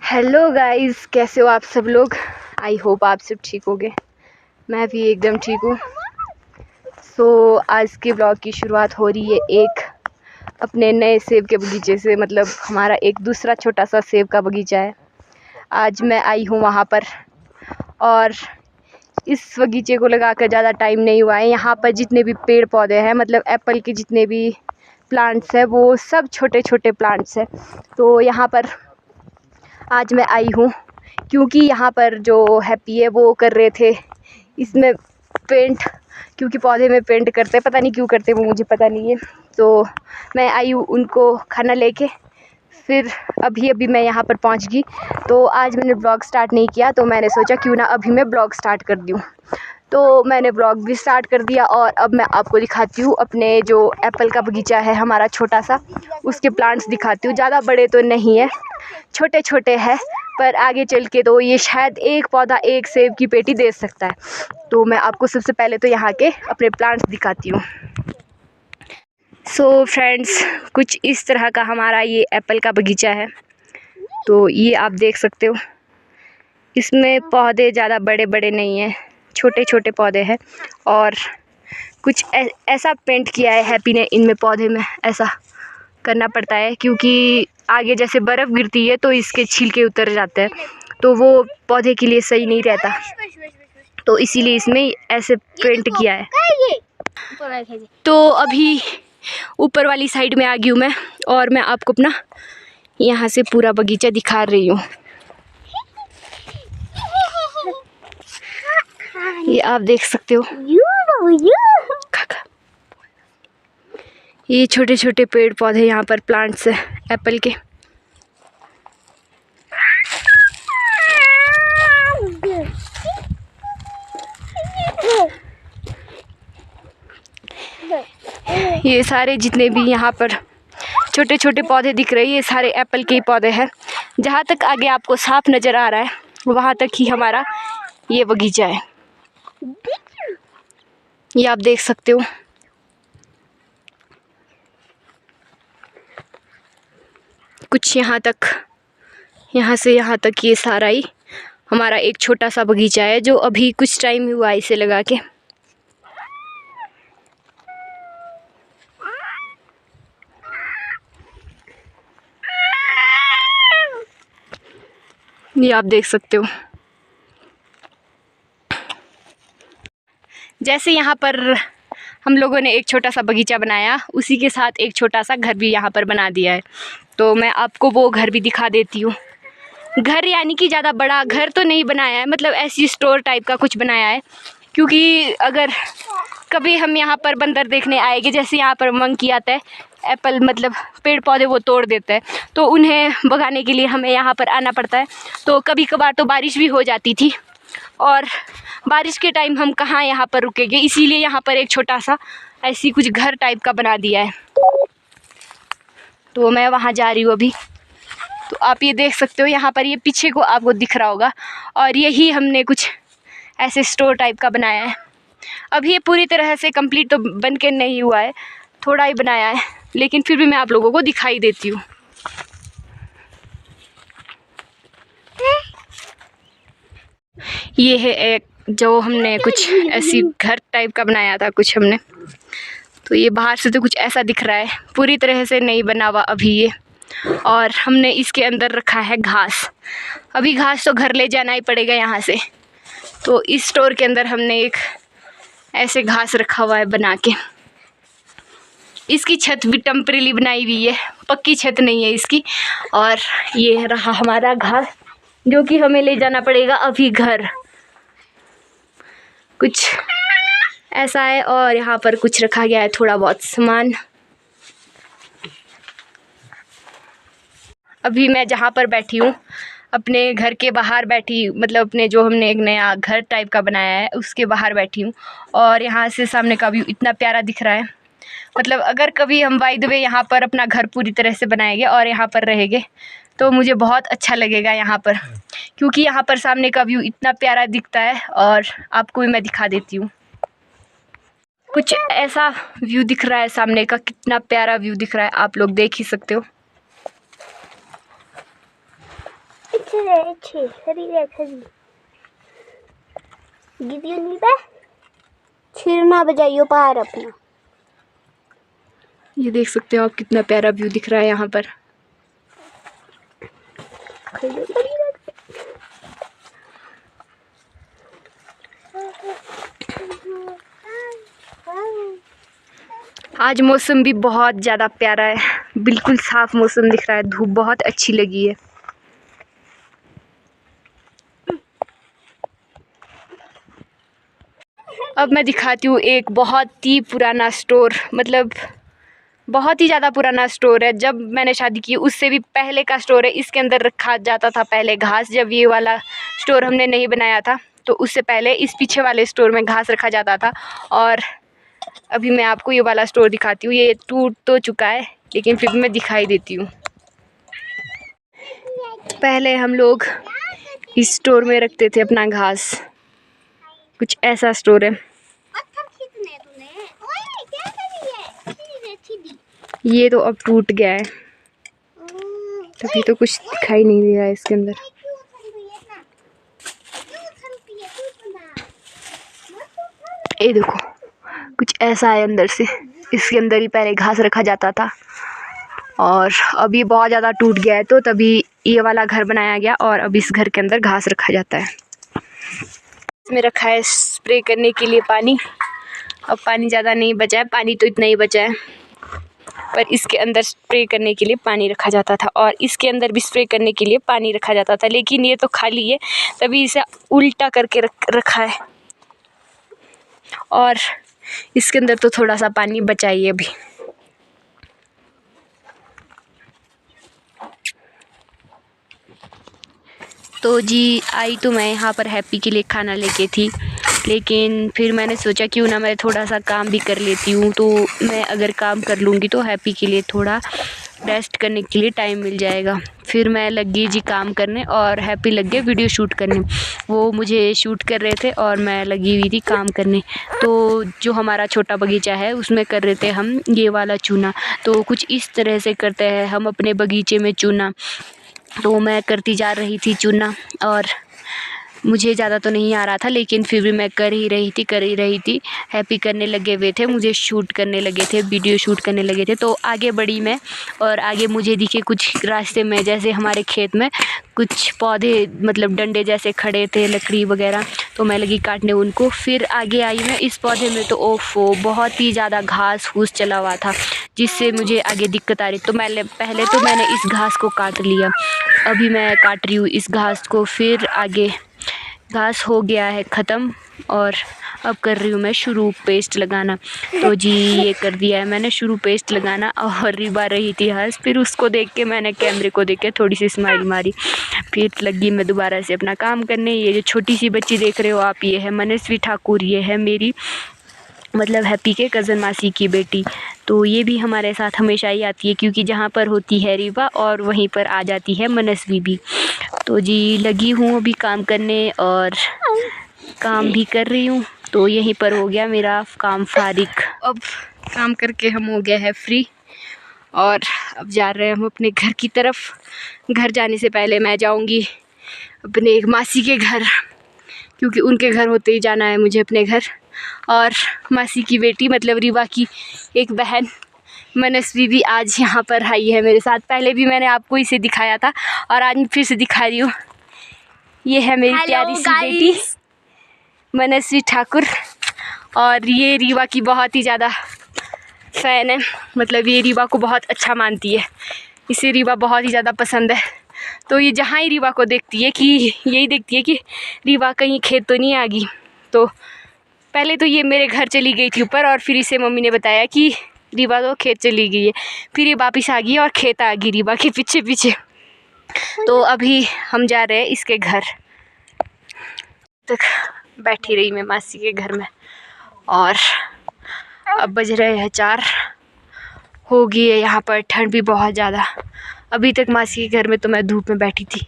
Hello guys, कैसे हो आप सब लोग। आई होप आप सब ठीक होगे। मैं भी एकदम ठीक हूँ। आज के ब्लॉग की शुरुआत हो रही है एक अपने नए सेब के बगीचे से। मतलब हमारा एक दूसरा छोटा सा सेब का बगीचा है। आज मैं आई हूँ वहाँ पर और इस बगीचे को लगाकर ज़्यादा टाइम नहीं हुआ है। यहाँ पर जितने भी पेड़ पौधे हैं, मतलब एप्पल के जितने भी प्लांट्स हैं, वो सब छोटे छोटे प्लांट्स हैं। तो यहाँ पर आज मैं आई हूँ क्योंकि यहाँ पर जो हैप्पी है वो कर रहे थे इसमें पेंट, क्योंकि पौधे में पेंट करते हैं, पता नहीं क्यों करते वो मुझे पता नहीं है। तो मैं आई हूँ उनको खाना लेके, फिर अभी मैं यहाँ पर पहुँच गई। तो आज मैंने ब्लॉग स्टार्ट नहीं किया, तो मैंने सोचा क्यों ना अभी मैं ब्लॉग स्टार्ट कर दूँ। तो मैंने ब्लॉग भी स्टार्ट कर दिया और अब मैं आपको दिखाती हूँ अपने जो एप्पल का बगीचा है हमारा छोटा सा, उसके प्लांट्स दिखाती हूँ। ज़्यादा बड़े तो नहीं है, छोटे छोटे हैं, पर आगे चल के तो ये शायद एक पौधा एक सेब की पेटी दे सकता है। तो मैं आपको सबसे पहले तो यहाँ के अपने प्लांट्स दिखाती हूँ। फ्रेंड्स, कुछ इस तरह का हमारा ये एप्पल का बगीचा है। तो ये आप देख सकते हो, इसमें पौधे ज़्यादा बड़े बड़े नहीं हैं, छोटे छोटे पौधे हैं। और कुछ ऐसा पेंट किया है हैप्पी ने इनमें पौधे में, ऐसा करना पड़ता है क्योंकि आगे जैसे बर्फ़ गिरती है तो इसके छिलके उतर जाते हैं, तो वो पौधे के लिए सही नहीं रहता। तो इसीलिए इसमें ऐसे पेंट किया है। तो अभी ऊपर वाली साइड में आ गई हूँ मैं, और मैं आपको अपना यहाँ से पूरा बगीचा दिखा रही हूँ। ये आप देख सकते हो, ये छोटे छोटे पेड़ पौधे यहाँ पर प्लांट्स है एप्पल के। ये सारे जितने भी यहाँ पर छोटे छोटे पौधे दिख रहे हैं, ये सारे एप्पल के ही पौधे हैं। जहाँ तक आगे आपको साफ नज़र आ रहा है वहाँ तक ही हमारा ये बगीचा है। ये आप देख सकते हो। कुछ यहाँ तक, यहाँ से यहाँ तक ये सारा ही हमारा एक छोटा सा बगीचा है, जो अभी कुछ टाइम हुआ इसे लगा के। ये आप देख सकते हो। जैसे यहाँ पर हम लोगों ने एक छोटा सा बगीचा बनाया, उसी के साथ एक छोटा सा घर भी यहाँ पर बना दिया है। तो मैं आपको वो घर भी दिखा देती हूँ। घर यानी कि ज़्यादा बड़ा घर तो नहीं बनाया है, मतलब ऐसी स्टोर टाइप का कुछ बनाया है, क्योंकि अगर कभी हम यहाँ पर बंदर देखने आएंगे, जैसे यहाँ पर मंकी आता है, एप्पल मतलब पेड़ पौधे वो तोड़ देता है, तो उन्हें भगाने के लिए हमें यहाँ पर आना पड़ता है। तो कभी कभार तो बारिश भी हो जाती थी, और बारिश के टाइम हम कहाँ यहाँ पर रुकेंगे, इसीलिए यहाँ पर एक छोटा सा ऐसी कुछ घर टाइप का बना दिया है। तो मैं वहाँ जा रही हूँ अभी। तो आप ये देख सकते हो, यहाँ पर ये पीछे को आपको दिख रहा होगा, और यही हमने कुछ ऐसे स्टोर टाइप का बनाया है। अभी ये पूरी तरह से कंप्लीट तो बन के नहीं हुआ है, थोड़ा ही बनाया है, लेकिन फिर भी मैं आप लोगों को दिखाई देती हूँ। ये है एक जो हमने कुछ ऐसी घर टाइप का बनाया था कुछ हमने। तो ये बाहर से तो कुछ ऐसा दिख रहा है, पूरी तरह से नहीं बना हुआ अभी ये। और हमने इसके अंदर रखा है घास। अभी घास तो घर ले जाना ही पड़ेगा यहाँ से। तो इस स्टोर के अंदर हमने एक ऐसे घास रखा हुआ है बना के। इसकी छत भी टेम्परेरी बनाई हुई है, पक्की छत नहीं है इसकी। और ये रहा हमारा घास, जो कि हमें ले जाना पड़ेगा अभी घर। कुछ ऐसा है, और यहाँ पर कुछ रखा गया है थोड़ा बहुत सामान। अभी मैं जहाँ पर बैठी हूँ, अपने घर के बाहर बैठी, मतलब अपने जो हमने एक नया घर टाइप का बनाया है उसके बाहर बैठी हूँ। और यहाँ से सामने का व्यू इतना प्यारा दिख रहा है। मतलब अगर कभी हम बाय द वे यहाँ पर अपना घर पूरी तरह से बनाएंगे और यहाँ पर रहेंगे, तो मुझे बहुत अच्छा लगेगा यहाँ पर, क्योंकि यहाँ पर सामने का व्यू इतना प्यारा दिखता है। और आपको भी मैं दिखा देती हूँ, कुछ ऐसा व्यू दिख रहा है सामने का, कितना प्यारा व्यू दिख रहा है, आप लोग देख ही सकते हो। छिड़ना बजाइयो पार अपना। ये देख सकते हो आप कितना प्यारा व्यू दिख रहा है यहाँ पर। आज मौसम भी बहुत ज़्यादा प्यारा है, बिल्कुल साफ मौसम दिख रहा है, धूप बहुत अच्छी लगी है। अब मैं दिखाती हूँ एक बहुत ही पुराना स्टोर, मतलब बहुत ही ज़्यादा पुराना स्टोर है। जब मैंने शादी की उससे भी पहले का स्टोर है। इसके अंदर रखा जाता था पहले घास। जब ये वाला स्टोर हमने नहीं बनाया था तो उससे पहले इस पीछे वाले स्टोर में घास रखा जाता था। और अभी मैं आपको ये वाला स्टोर दिखाती हूँ। ये टूट तो चुका है लेकिन फिर भी मैं दिखाई देती हूँ। पहले हम लोग इस स्टोर में रखते थे अपना घास। कुछ ऐसा स्टोर है। ये तो अब टूट गया है, तभी तो कुछ दिखाई नहीं दे रहा है इसके अंदर। ये देखो कुछ ऐसा है अंदर से। इसके अंदर ही पहले घास रखा जाता था और अभी बहुत ज़्यादा टूट गया है तो तभी ये वाला घर बनाया गया और अब इस घर के अंदर घास रखा जाता है। इसमें रखा है स्प्रे करने के लिए पानी। अब पानी ज़्यादा नहीं बचा है, पानी तो इतना ही बचा है, पर इसके अंदर स्प्रे करने के लिए पानी रखा जाता था और इसके अंदर भी स्प्रे करने के लिए पानी रखा जाता था। लेकिन ये तो खाली है, तभी इसे उल्टा करके रखा है और इसके अंदर तो थोड़ा सा पानी बचा ही है अभी। तो जी आई तो मैं यहाँ पर हैप्पी के लिए खाना लेके थी, लेकिन फिर मैंने सोचा क्यों ना मैं थोड़ा सा काम भी कर लेती हूँ। तो मैं अगर काम कर लूँगी तो हैप्पी के लिए थोड़ा रेस्ट करने के लिए टाइम मिल जाएगा। फिर मैं लग गई जी काम करने और हैप्पी लग गए वीडियो शूट करने। वो मुझे शूट कर रहे थे और मैं लगी हुई थी काम करने। तो जो हमारा छोटा बगीचा है उसमें कर रहे थे हम ये वाला चूना। तो कुछ इस तरह से करते हैं हम अपने बगीचे में चूना। तो मैं करती जा रही थी चूना और मुझे ज़्यादा तो नहीं आ रहा था, लेकिन फिर भी मैं कर ही रही थी। हैप्पी करने लगे हुए थे, मुझे शूट करने लगे थे, वीडियो शूट करने लगे थे। तो आगे बढ़ी मैं और आगे मुझे दिखे कुछ रास्ते में, जैसे हमारे खेत में कुछ पौधे मतलब डंडे जैसे खड़े थे, लकड़ी वगैरह। तो मैं लगी काटने उनको। फिर आगे आई मैं इस पौधे में, तो ओफो बहुत ही ज़्यादा घास फूस चला हुआ था, जिससे मुझे आगे दिक्कत आ रही। तो पहले तो मैंने इस घास को काट लिया, अभी मैं काट रही हूँ इस घास को। फिर आगे घास हो गया है ख़त्म और अब कर रही हूँ मैं शुरू पेस्ट लगाना। तो जी ये कर दिया है मैंने शुरू पेस्ट लगाना। और रिबा रही थी हंस, फिर उसको देख के मैंने कैमरे को देख के थोड़ी सी स्माइल मारी। फिर लगी मैं दोबारा से अपना काम करने। ये जो छोटी सी बच्ची देख रहे हो आप, ये है मनस्वी ठाकुर। ये है मेरी मतलब हैप्पी के कज़न मासी की बेटी। तो ये भी हमारे साथ हमेशा ही आती है, क्योंकि जहाँ पर होती है रिबा और वहीं पर आ जाती है मनस्वी भी। तो जी लगी हूँ अभी काम करने और काम भी कर रही हूँ। तो यहीं पर हो गया मेरा काम फारिग। अब काम करके हम हो गए हैं फ्री और अब जा रहे हैं हम अपने घर की तरफ। घर जाने से पहले मैं जाऊँगी अपने एक मासी के घर, क्योंकि उनके घर होते ही जाना है मुझे अपने घर। और मासी की बेटी मतलब रिबा की एक बहन मनस्वी भी आज यहाँ पर आई है मेरे साथ। पहले भी मैंने आपको इसे दिखाया था और आज फिर से दिखा रही हूँ। ये है मेरी प्यारी सी बेटी मनस्वी ठाकुर और ये रिबा की बहुत ही ज़्यादा फ़ैन है। मतलब ये रिबा को बहुत अच्छा मानती है, इसे रिबा बहुत ही ज़्यादा पसंद है। तो ये जहाँ ही रिबा को देखती है कि यही देखती है कि रिबा कहीं खेत तो नहीं आ गई। तो पहले तो ये मेरे घर चली गई थी ऊपर और फिर इसे मम्मी ने बताया कि रिबा तो खेत चली गई है। फिर ये वापस आ गई और खेत आ गई रिबा के पीछे पीछे। तो अभी हम जा रहे हैं इसके घर तक। बैठी रही मैं मासी के घर में और अब बज रहे हैं 4 हो गई है। यहाँ पर ठंड भी बहुत ज़्यादा। अभी तक मासी के घर में तो मैं धूप में बैठी थी।